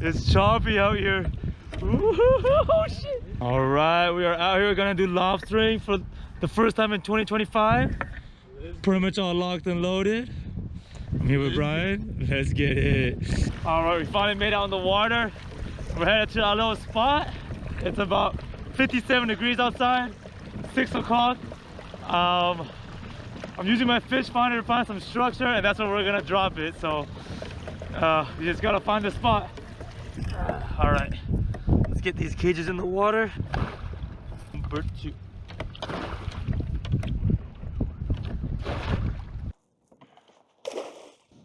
It's choppy out here. Oh shit! All right, we are out here gonna do lobstering for the first time in 2025. Pretty much all locked and loaded. I'm here with Brian. Let's get it. All right, we finally made it out in the water. We're headed to our little spot. It's about 57 degrees outside. 6 o'clock. I'm using my fish finder to find some structure, and that's where we're gonna drop it. So we just gotta find the spot. All right, let's get these cages in the water.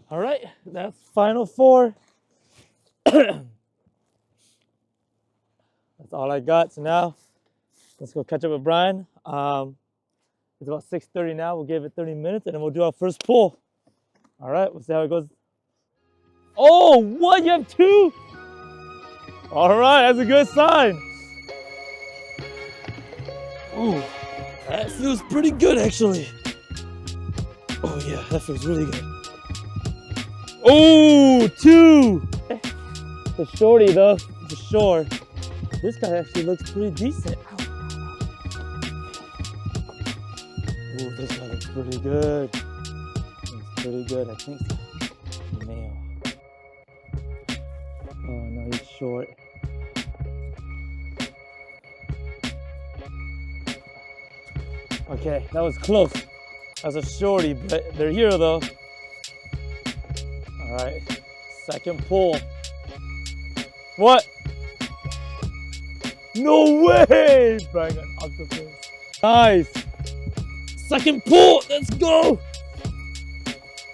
All right, that's final 4. That's all I got. So now let's go catch up with Brian. It's about 6:30 now. We'll give it 30 minutes and then we'll do our first pull. All right, we'll see how it goes. Oh, what? You have 2? All right, that's a good sign. Ooh, that feels pretty good actually. Oh yeah, that feels really good. Oh, 2. The shorty though, for sure. This guy actually looks pretty decent. Ooh, this guy looks pretty good. Looks pretty good, I think so. Male. Oh no, he's short. Okay, that was close. That's a shorty, but they're here though. All right, second pull. What? No way! Brian got octopus. Nice. Second pull, let's go.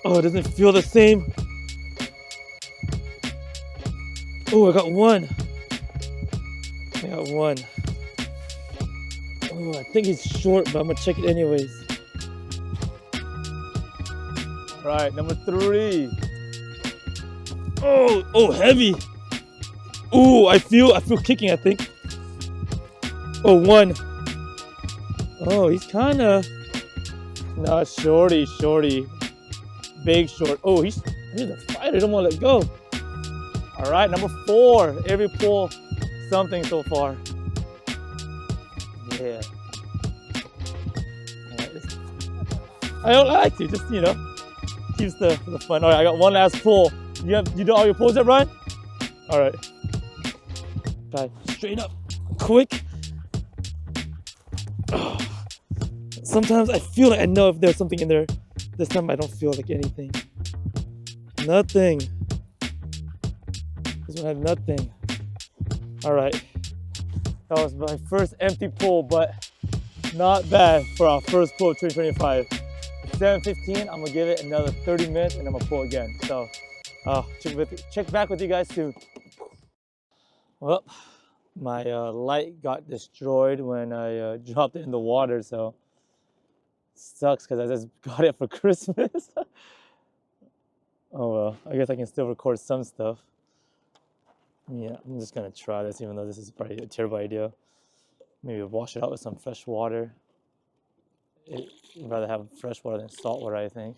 Oh, it doesn't feel the same. Oh, I got 1. I got 1. Oh, I think he's short, but I'm gonna check it anyways. All right, number 3. Oh, heavy. Oh, I feel kicking, I think. Oh, 1. Oh, he's kind of, no, shorty. Big short. Oh, he's a fighter, don't want to let go. All right, number 4. Every pull, something so far. Yeah. All right, I like it, just, keeps the fun. All right, I got 1 last pull. You do all your pulls yet, Brian? All right. Try straight up, quick. Oh. Sometimes I feel like I know if there's something in there. This time I don't feel like anything. Nothing. This one had nothing. All right. That was my first empty pull, but not bad for our first pull of 2025. 7:15, I'm gonna give it another 30 minutes and I'm gonna pull again. So check back with you guys soon. Well, my light got destroyed when I dropped it in the water, so sucks because I just got it for Christmas. Oh well, I guess I can still record some stuff. Yeah, I'm just gonna try this even though this is probably a terrible idea. Maybe wash it out with some fresh water. I'd rather have fresh water than salt water, I think.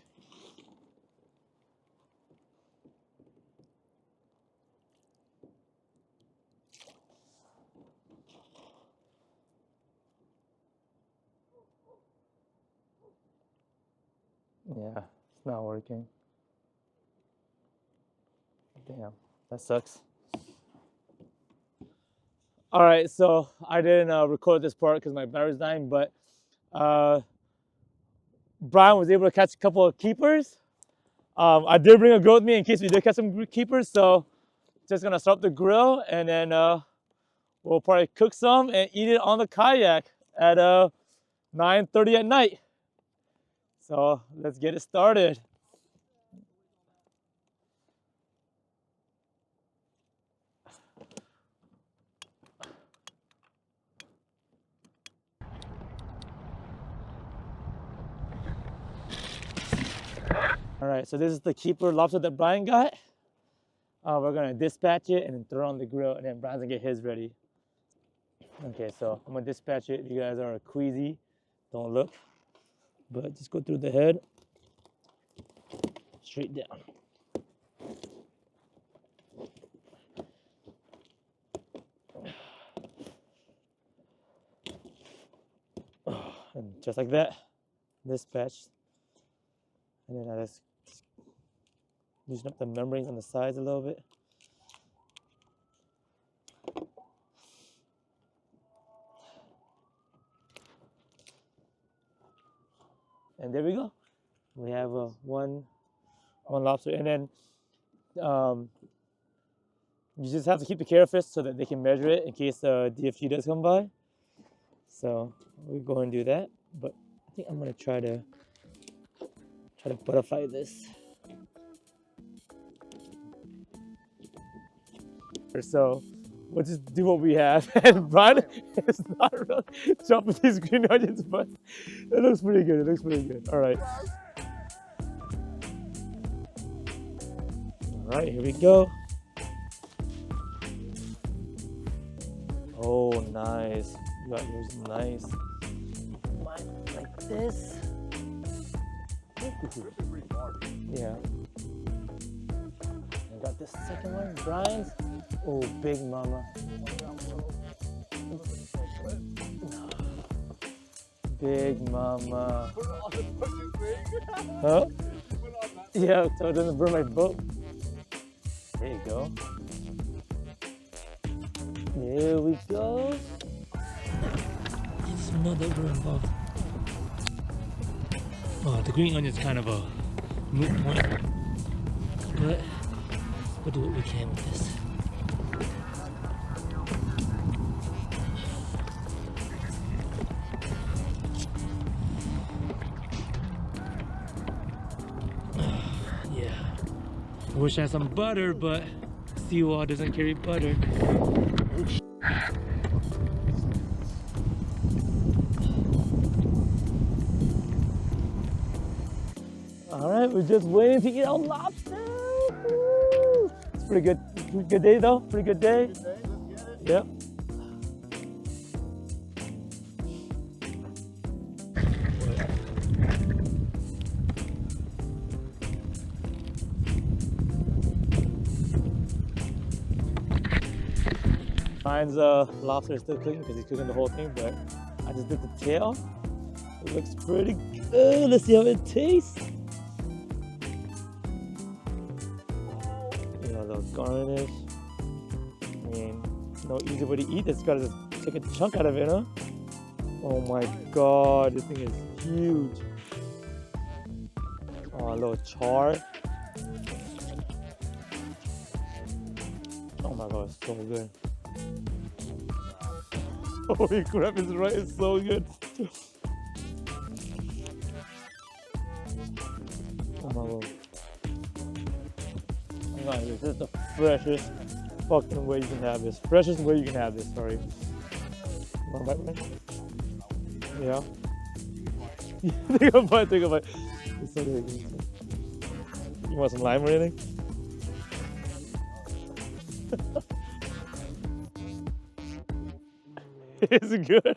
Yeah, it's not working. Damn, that sucks. All right, so I didn't record this part because my battery's dying, but Brian was able to catch a couple of keepers. I did bring a grill with me in case we did catch some keepers, so just gonna start up the grill and then we'll probably cook some and eat it on the kayak at 9:30 at night. So let's get it started. All right, so this is the keeper lobster that Brian got. We're gonna dispatch it and then throw it on the grill, and then Brian's gonna get his ready. Okay, so I'm gonna dispatch it. You guys are queasy, don't look, but just go through the head, straight down. just like that. This batch. And then I just loosen up the membranes on the sides a little bit. And there we go. We have one lobster, and then you just have to keep the care fish so that they can measure it in case DFG does come by. So we'll go and do that. But I think I'm gonna try to butterfly this. So we'll just do what we have. And Brian is not really jumping these green onions, but it looks pretty good. It looks pretty good. All right. All right, here we go. Oh, nice. You got yours nice. Mine like this. Yeah. I got this second one, Brian's. Oh, big mama. Big mama. Huh? Yeah, so it doesn't burn my boat. There you go. There we go. It's another involved. Oh, the green onion is kind of a moot point, but we'll do what we can with this. Yeah. I wish I had some butter, but seawater doesn't carry butter. All right, we're just waiting to eat our lobster. Woo! It's pretty good. Good day though. Pretty good day. Good day. Let's get it. Yep. Mine's lobster is still cooking because he's cooking the whole thing, but I just did the tail. It looks pretty good. Let's see how it tastes. You know, a little garnish. I mean, no easy way to eat this. Gotta just take a chunk out of it, huh? Oh my god, this thing is huge. Oh, a little char. Oh my god, it's so good. Holy crap, it's right, it's so good. Oh my god. Oh my god, this is the freshest fucking way you can have this. Freshest way you can have this, sorry. One bite, man? Yeah. Take a bite, take a bite. It's so good. You want some lime or anything? It's good.